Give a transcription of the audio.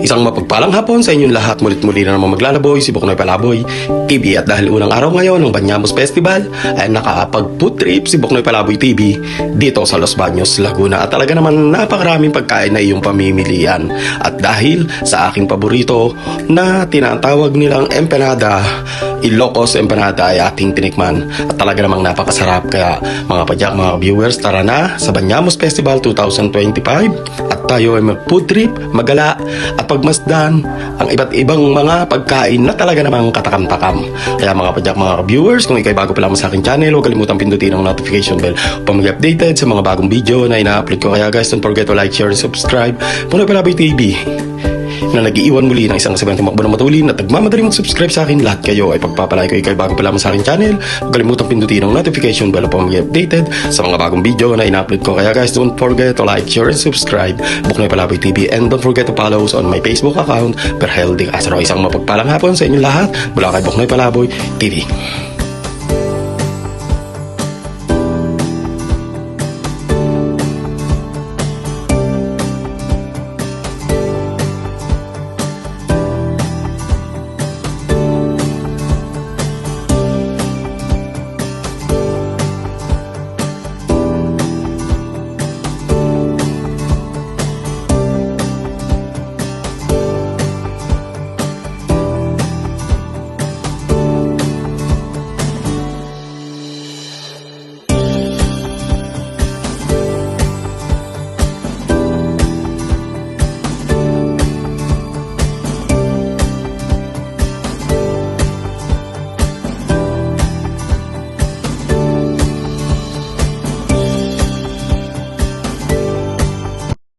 Isang mapagpalang hapon sa inyong lahat. Mulit-muli na naman maglalaboy si Buknoy Palaboy TV. At dahil unang araw ngayon ng Banyamos Festival ay nakapag-food trip si Buknoy Palaboy TV dito sa Los Baños, Laguna. At talaga naman napakaraming pagkain na iyong pamimilian. At dahil sa aking paborito na tinatawag nilang empanada, Ilocos empanada ay ating tinikman. At talaga namang napakasarap. Kaya mga padyak, mga viewers, tara na sa Banyamos Festival 2025 at tayo ay mag-food trip, magala at pagmasdan ang iba't ibang mga pagkain na talaga namang katakam-takam. Kaya mga padyak, mga viewers, kung ikay bago pa lamang sa aking channel, huwag kalimutang pindutin ang notification bell upang mag-updated sa mga bagong video na ina-upload ko. Kaya guys, don't forget to like, share, and subscribe. Buknoy Palaboy TV na nag-iiwan muli ng isang sabay tumakbo ng matulin at nagmamadali mag-subscribe sa akin. Lahat kayo ay pagpapalay ko ikay bago pa lamang sa aking channel. Huwag kalimutang pindutin ang notification bell upang mag-updated sa mga bagong video na ina-upload ko. Kaya guys, don't forget to like, share, and subscribe Buknoy Palaboy TV, and don't forget to follow us on my Facebook account, Perhel de Castro. Isang mapagpalang hapon sa inyong lahat mula kay Buknoy Palaboy TV.